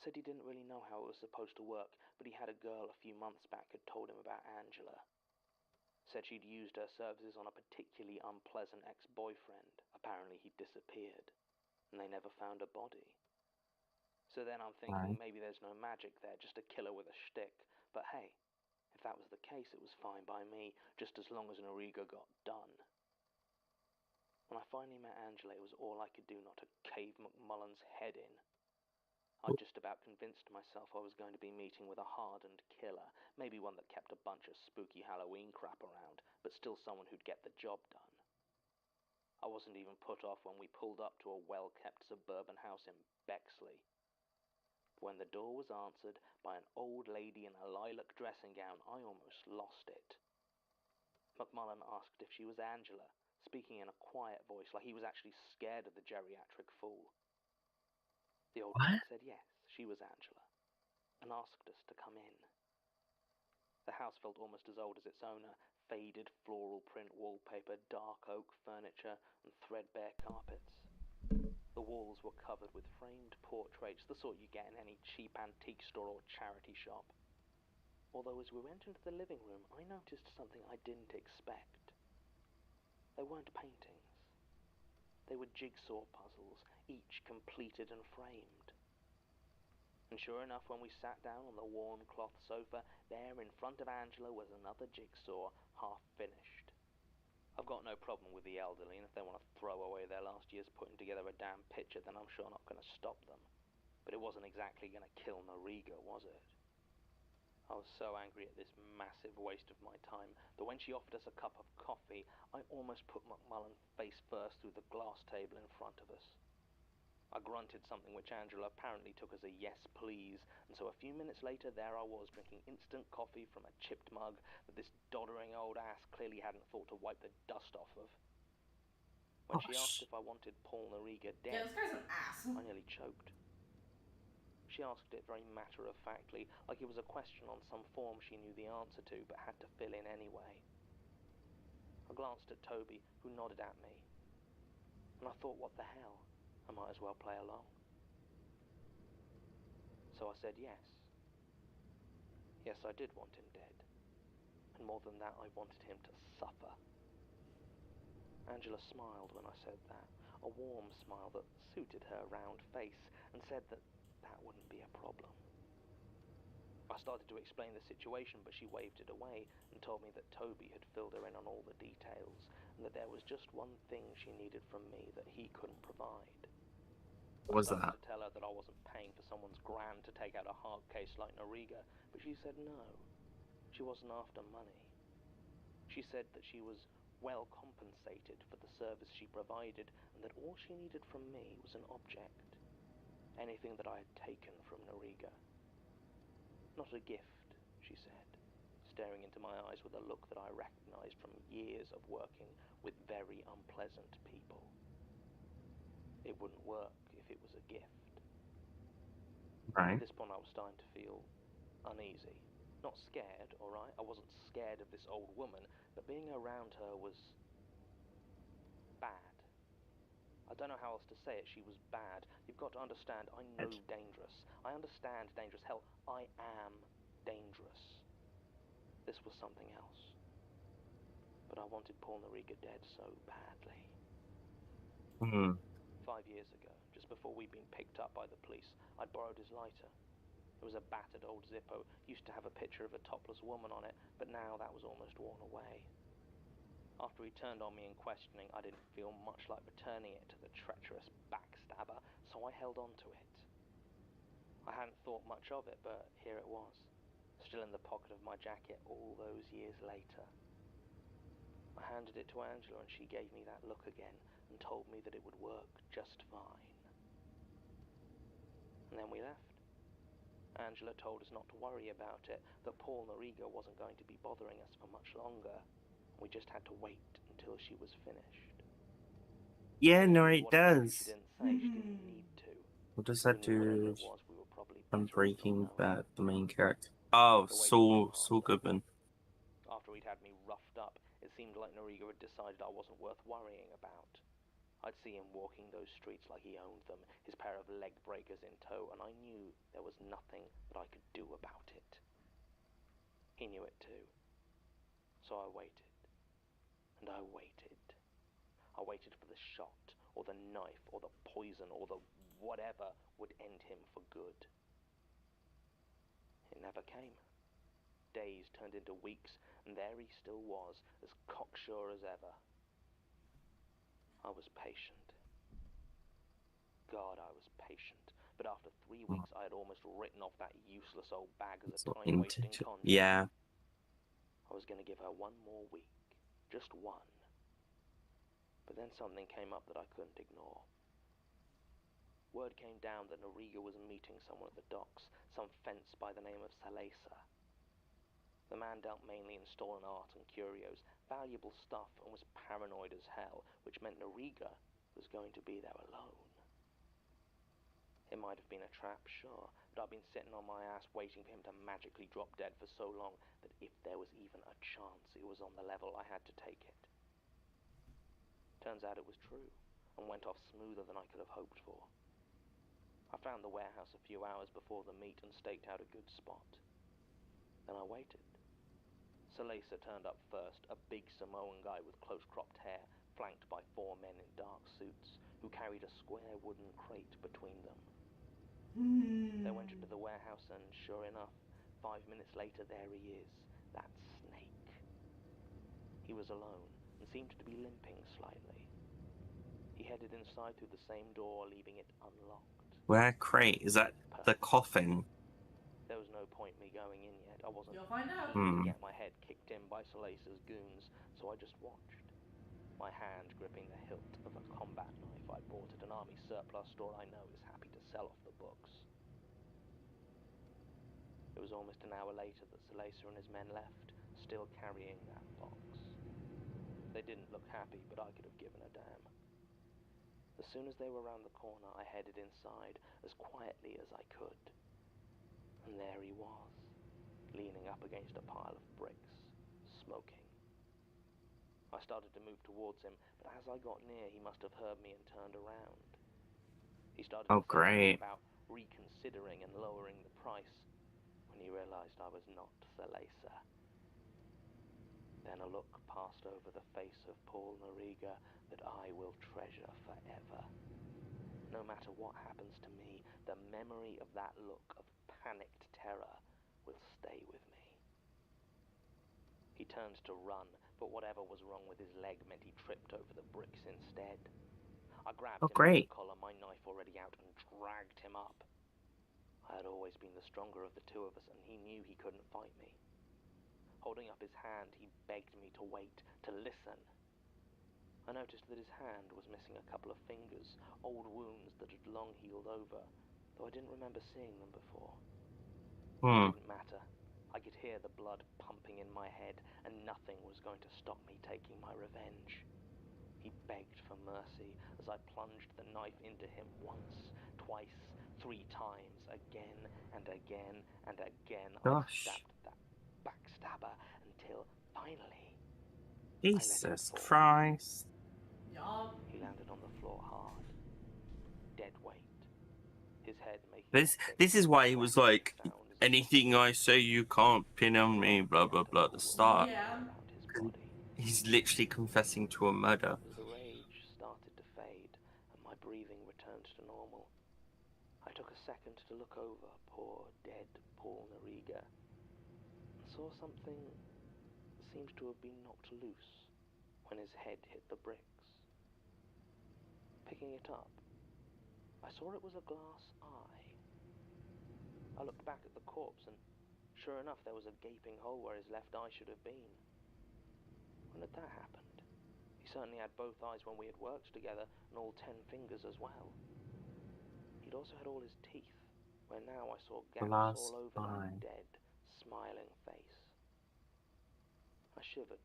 Said he didn't really know how it was supposed to work, but he had a girl a few months back had told him about Angela. Said she'd used her services on a particularly unpleasant ex-boyfriend. Apparently he'd disappeared, and they never found a body. So then I'm thinking maybe there's no magic there, just a killer with a shtick. But hey, if that was the case, it was fine by me, just as long as Noriga got done. When I finally met Angela, it was all I could do not to cave McMullen's head in. I'd just about convinced myself I was going to be meeting with a hardened killer, maybe one that kept a bunch of spooky Halloween crap around, but still someone who'd get the job done. I wasn't even put off when we pulled up to a well-kept suburban house in Bexley. When the door was answered by an old lady in a lilac dressing gown, I almost lost it. McMullen asked if she was Angela, speaking in a quiet voice like he was actually scared of the geriatric fool. The old woman said yes, she was Angela, and asked us to come in. The house felt almost as old as its owner, faded floral print wallpaper, dark oak furniture, and threadbare carpets. The walls were covered with framed portraits, the sort you get in any cheap antique store or charity shop. Although as we went into the living room, I noticed something I didn't expect. They weren't paintings. They were jigsaw puzzles, each completed and framed. And sure enough, when we sat down on the worn cloth sofa, there in front of Angela was another jigsaw, half finished. I've got no problem with the elderly, and if they want to throw away their last years putting together a damn picture, then I'm sure not going to stop them. But it wasn't exactly going to kill Noriga, was it? I was so angry at this massive waste of my time that when she offered us a cup of coffee, I almost put McMullen face first through the glass table in front of us. I grunted something which Angela apparently took as a yes please, and so a few minutes later there I was drinking instant coffee from a chipped mug that this doddering old ass clearly hadn't thought to wipe the dust off of. When she asked if I wanted Paul Noriga dead, Yeah, this guy's an ass. I nearly choked. She asked it very matter-of-factly, like it was a question on some form she knew the answer to but had to fill in anyway. I glanced at Toby, who nodded at me, and I thought, what the hell? I might as well play along. So I said yes. Yes, I did want him dead. And more than that, I wanted him to suffer. Angela smiled when I said that, a warm smile that suited her round face, and said that that wouldn't be a problem. I started to explain the situation, but she waved it away and told me that Toby had filled her in on all the details, and that there was just one thing she needed from me that he couldn't provide. What was I started that? to tell her that I wasn't paying for someone's grand to take out a hard case like Noriga, but she said no. She wasn't after money. She said that she was well compensated for the service she provided, and that all she needed from me was an object. Anything that I had taken from Noriga. Not a gift, she said, staring into my eyes with a look that I recognized from years of working with very unpleasant people. It wouldn't work if it was a gift. Right. At this point, I was starting to feel uneasy. Not scared, all right? I wasn't scared of this old woman, but being around her was bad. I don't know how else to say it. She was bad. You've got to understand, I know dangerous. I understand dangerous. Hell, I am dangerous. This was something else. But I wanted Paul Noriga dead so badly. 5 years ago, just before we'd been picked up by the police, I'd borrowed his lighter. It was a battered old Zippo, used to have a picture of a topless woman on it, but now that was almost worn away. After he turned on me in questioning, I didn't feel much like returning it to the treacherous backstabber, so I held on to it. I hadn't thought much of it, but here it was, still in the pocket of my jacket all those years later. I handed it to Angela and she gave me that look again and told me that it would work just fine. And then we left. Angela told us not to worry about it, that Paul Noriga wasn't going to be bothering us for much longer. We just had to wait until she was finished. Yeah, no, it What exactly does. she didn't say, she didn't need to. What does We that knew whatever do it was, we were probably from better off not Breaking knowing. Bad, the main character? Oh, The waiting grew Saul harder. Goodman. After he'd had me roughed up, it seemed like Noriga had decided I wasn't worth worrying about. I'd see him walking those streets like he owned them, his pair of leg breakers in tow, and I knew there was nothing that I could do about it. He knew it too. So I waited. And I waited. I waited for the shot, or the knife, or the poison, or the whatever would end him for good. It never came. Days turned into weeks, and there he still was, as cocksure as ever. I was patient. God, I was patient. But after 3 weeks, I had almost written off that useless old bag as a time-wasting conjurer. Yeah. I was going to give her one more week. Just one. But then something came up that I couldn't ignore. Word came down that Noriga was meeting someone at the docks, some fence by the name of Salesa. The man dealt mainly in stolen art and curios, valuable stuff, and was paranoid as hell, which meant Noriga was going to be there alone. It might have been a trap, sure, but I'd been sitting on my ass waiting for him to magically drop dead for so long that if there was even a chance it was on the level, I had to take it. Turns out it was true, and went off smoother than I could have hoped for. I found the warehouse a few hours before the meet and staked out a good spot. Then I waited. Salesa turned up first, a big Samoan guy with close-cropped hair, flanked by 4 men in dark suits, who carried a square wooden crate between them. They went into the warehouse and, sure enough, 5 minutes later there he is, that snake. He was alone and seemed to be limping slightly. He headed inside through the same door, leaving it unlocked. Where crate? Is that the coffin? There was no point me going in yet. I wasn't You'll find out. keen to get my head kicked in by Salesa's goons, so I just watched. My hand gripping the hilt of a combat knife I bought at an army surplus store I know is happy to sell off the books. It was almost an hour later that Salesa and his men left, still carrying that box. They didn't look happy, but I could have given a damn. As soon as they were round the corner, I headed inside as quietly as I could. And there he was, leaning up against a pile of bricks, smoking. I started to move towards him, but as I got near, he must have heard me and turned around. He started to say something about reconsidering and lowering the price when he realized I was not Salesa. Then a look passed over the face of Paul Noriga. Auriga that I will treasure forever. No matter what happens to me, the memory of that look of panicked terror will stay with me. He turned to run, but whatever was wrong with his leg meant he tripped over the bricks instead. I grabbed Oh, him by the great. collar, my knife already out, and dragged him up. I had always been the stronger of the two of us, and he knew he couldn't fight me. Holding up his hand, he begged me to wait, to listen. I noticed that his hand was missing a couple of fingers, old wounds that had long healed over, though I didn't remember seeing them before. It didn't matter. I could hear the blood pumping in my head, and nothing was going to stop me taking my revenge. He begged for mercy as I plunged the knife into him once, twice, 3 times, again and again and again. I Gosh. stabbed that backstabber until finally Jesus Christ. Yup. he landed on the floor hard, dead weight, his head making This is why he was like, anything I say you can't pin on me, blah blah blah at the start. Yeah. Around his body. He's literally confessing to a murder. As the rage started to fade and my breathing returned to normal, I took a second to look over poor dead Paul Noriga and saw something that seemed to have been knocked loose when his head hit the bricks. Picking it up, I saw it was a glass eye. I looked back at the corpse and sure enough there was a gaping hole where his left eye should have been. When had that happened? He certainly had both eyes when we had worked together, and all 10 fingers as well. He'd also had all his teeth, where now I saw gaps Glass all over eye. that dead, smiling face. I shivered,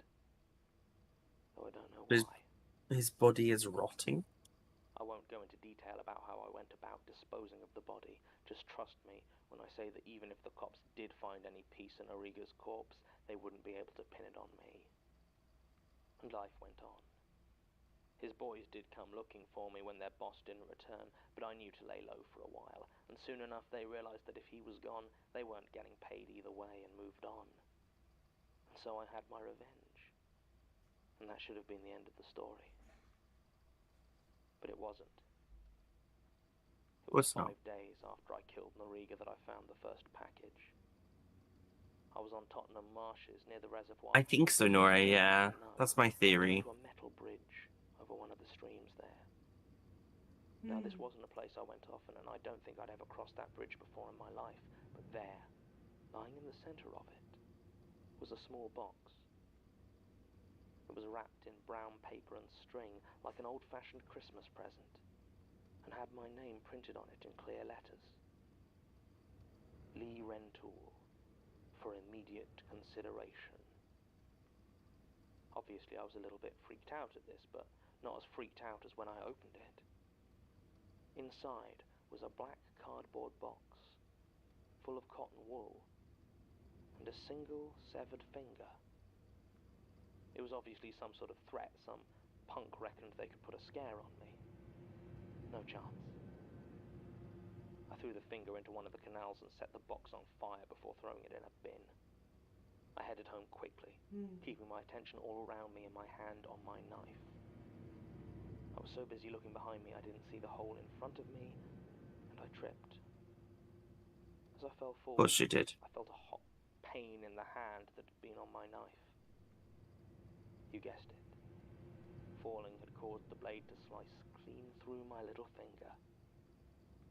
though I don't know His, why. his body is rotting. I won't go into detail about how I went about disposing of the body. Just trust me when I say that even if the cops did find any piece in Auriga's corpse, they wouldn't be able to pin it on me. And life went on. His boys did come looking for me when their boss didn't return, but I knew to lay low for a while, and soon enough they realized that if he was gone, they weren't getting paid either way and moved on. And so I had my revenge. And that should have been the end of the story. But it wasn't. It was What's not? 5 days after I killed Noriga that I found the first package. I was on Tottenham Marshes near the reservoir. I think so, Nora, yeah. That's my theory. To a metal bridge over one of the streams there. Now, this wasn't a place I went often, and I don't think I'd ever crossed that bridge before in my life. But there, lying in the center of it, was a small box. It was wrapped in brown paper and string, like an old-fashioned Christmas present, and had my name printed on it in clear letters. Lee Rentoul, for immediate consideration. Obviously, I was a little bit freaked out at this, but not as freaked out as when I opened it. Inside was a black cardboard box, full of cotton wool, and a single severed finger. It was obviously some sort of threat. Some punk reckoned they could put a scare on me. No chance. I threw the finger into one of the canals and set the box on fire before throwing it in a bin. I headed home quickly, keeping my attention all around me and my hand on my knife. I was so busy looking behind me I didn't see the hole in front of me, and I tripped. As I fell Of forward, course you did. I felt a hot pain in the hand that had been on my knife. You guessed it. Falling had caused the blade to slice clean through my little finger.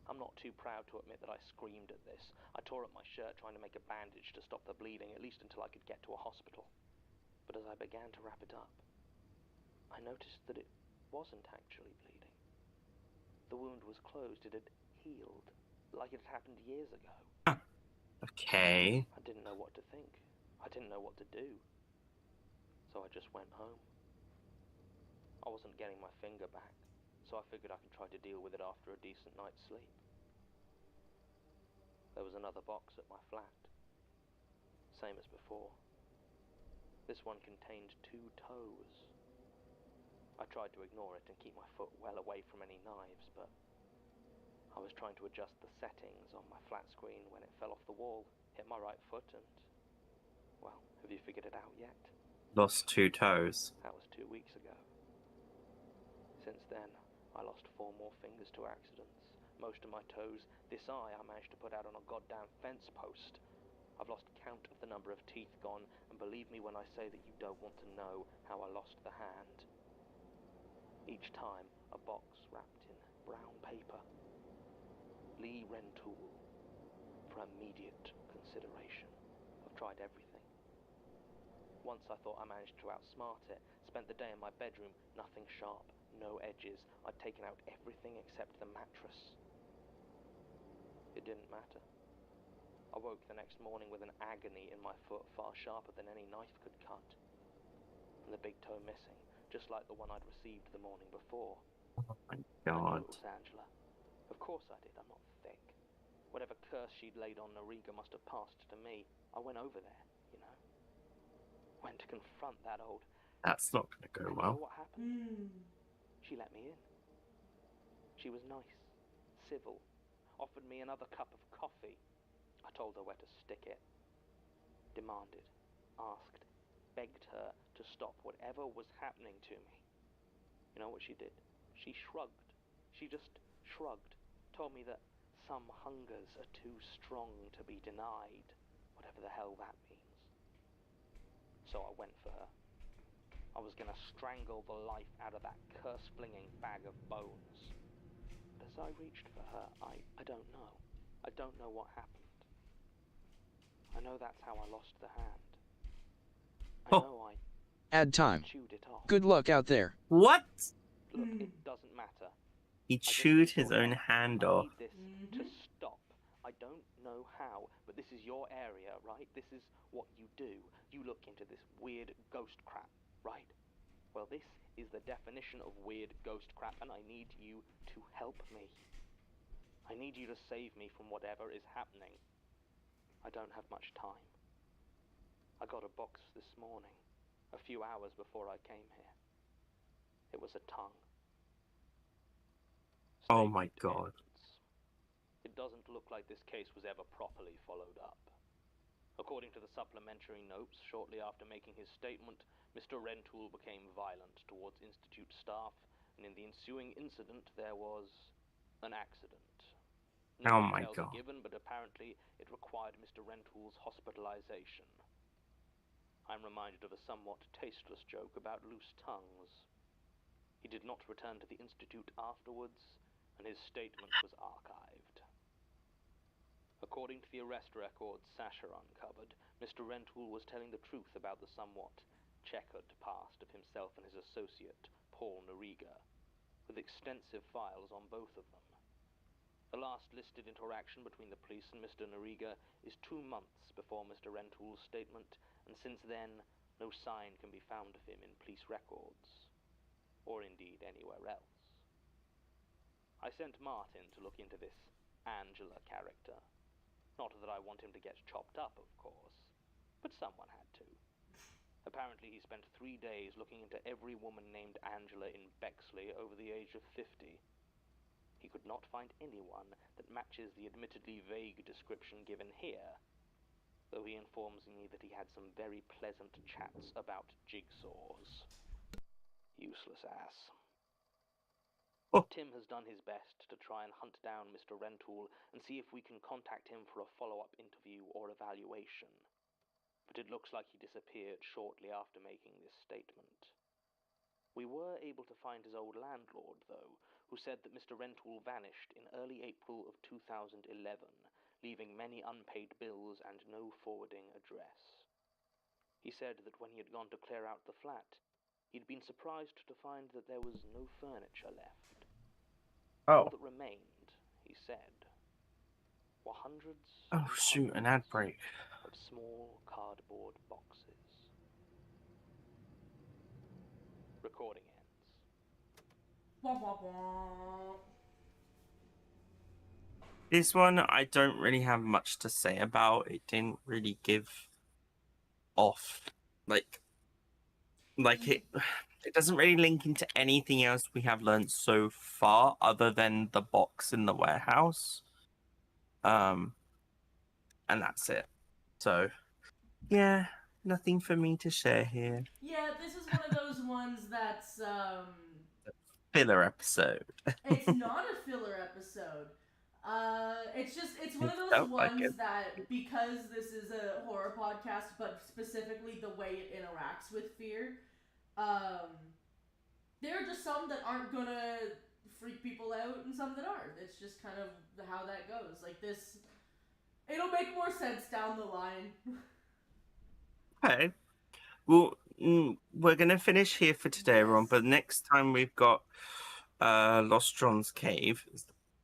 I'm not too proud to admit that I screamed at this. I tore up my shirt trying to make a bandage to stop the bleeding, at least until I could get to a hospital. But as I began to wrap it up, I noticed that it wasn't actually bleeding. The wound was closed. It had healed, like it had happened years ago. Okay. I didn't know what to think. I didn't know what to do. So I just went home. I wasn't getting my finger back, so I figured I could try to deal with it after a decent night's sleep. There was another box at my flat. Same as before. This one contained 2 toes. I tried to ignore it and keep my foot well away from any knives, but I was trying to adjust the settings on my flat screen when it fell off the wall, hit my right foot, and, well, have you figured it out yet? Lost 2 toes. That was 2 weeks ago. Since then, I lost 4 more fingers to accidents, most of my toes. This eye I managed to put out on a goddamn fence post. I've lost count of the number of teeth gone, and believe me when I say that you don't want to know how I lost the hand. Each time, a box wrapped in brown paper. Lee Rentoul, for immediate consideration. I've tried everything. Once I thought I managed to outsmart it, spent the day in my bedroom, nothing sharp, no edges. I'd taken out everything except the mattress. It didn't matter. I woke the next morning with an agony in my foot far sharper than any knife could cut. And the big toe missing, just like the one I'd received the morning before. Oh my I knew god. it was Angela. Of course I did, I'm not thick. Whatever curse she'd laid on Noriga must have passed to me. I went over there, you know. Went to confront that old... That's not going to go And you know well. what happened? She let me in. She was nice, civil, offered me another cup of coffee. I told her where to stick it. Demanded, asked, begged her to stop whatever was happening to me. You know what she did? She shrugged. She just shrugged. Told me that some hungers are too strong to be denied, whatever the hell that means. So I went for her. I was gonna strangle the life out of that curse-flinging bag of bones. But as I reached for her, I don't know. I don't know what happened. I know that's how I lost the hand. I Oh. know I Add time. chewed it off. Good luck out there. What? Look, it doesn't matter. He I just chewed need his your own help. hand I off. need this to stop. I don't know how, but this is your area, right? This is what you do. You look into this weird ghost crap, right? Well, this is the definition of weird ghost crap, and I need you to help me. I need you to save me from whatever is happening. I don't have much time. I got a box this morning, a few hours before I came here. It was a tongue. Oh my Statement god. ends. It doesn't look like this case was ever properly followed up. According to the supplementary notes, shortly after making his statement, Mr. Rentoul became violent towards Institute staff, and in the ensuing incident there was an accident. No Oh my details god. are given, but apparently it required Mr. Rentoul's hospitalization. I'm reminded of a somewhat tasteless joke about loose tongues. He did not return to the Institute afterwards, and his statement was archived. According to the arrest records Sasha uncovered, Mr. Rentoul was telling the truth about the somewhat checkered past of himself and his associate, Paul Noriga, with extensive files on both of them. The last listed interaction between the police and Mr. Noriga is 2 months before Mr. Rentoul's statement, and since then, no sign can be found of him in police records, or indeed anywhere else. I sent Martin to look into this Angela character. Not that I want him to get chopped up, of course, but someone had to. Apparently he spent 3 days looking into every woman named Angela in Bexley over the age of 50. He could not find anyone that matches the admittedly vague description given here, though he informs me that he had some very pleasant chats about jigsaws. Useless ass. Oh. Tim has done his best to try and hunt down Mr. Rentoul and see if we can contact him for a follow-up interview or evaluation. But it looks like he disappeared shortly after making this statement. We were able to find his old landlord, though, who said that Mr. Rentoul vanished in early April of 2011, leaving many unpaid bills and no forwarding address. He said that when he had gone to clear out the flat, he'd been surprised to find that there was no furniture left. All Oh. that remained, he said, were hundreds Oh and shoot, an ad hundreds break. of small cardboard boxes. Recording ends. Wah, wah, wah. This one I don't really have much to say about. It didn't really give off like it doesn't really link into anything else we have learned so far other than the box in the warehouse. And that's it. So yeah, nothing for me to share here. Yeah, this is one of those ones that's filler episode. It's not a filler episode. It's one of It those felt like ones it. that, because this is a horror podcast, but specifically the way it interacts with fear, there are just some that aren't gonna freak people out and some that are. It's just kind of how that goes. Like this, it'll make more sense down the line. Okay. Well, we're gonna finish here for today, everyone. Yes. But next time we've got Lost John's Cave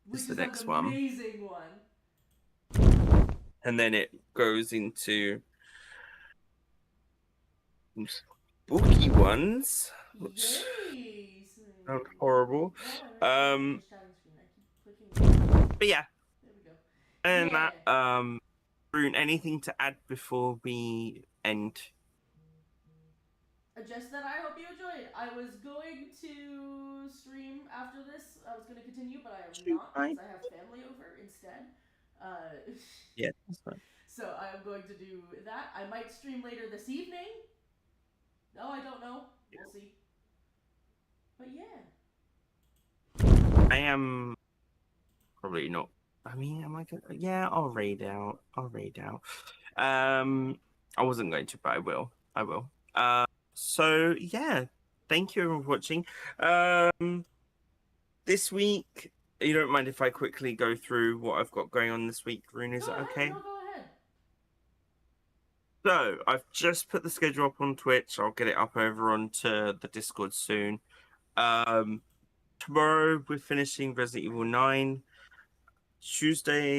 Which is the is next an one, amazing one. and then it goes into some spooky ones. Which Yay! sound horrible. Oh, I like sharing screen. I keep clicking. But yeah, There we go. and Yeah. that Rune, anything to add before we end? Just that I hope you enjoyed. I was going to stream after this. I was going to continue, but I am not because I have family over instead. Yeah, that's fine. So I am going to do that. I might stream later this evening. No, I don't know. We'll see. But yeah. I am probably not. I mean, am I going to? Yeah, I'll raid out. I wasn't going to, but I will. So yeah, thank you everyone for watching. This week, you don't mind if I quickly go through what I've got going on this week, Rune? Is Go that ahead. okay? No, go ahead. So I've just put the schedule up on Twitch. I'll get it up over onto the Discord soon. Tomorrow we're finishing Resident Evil 9. Tuesday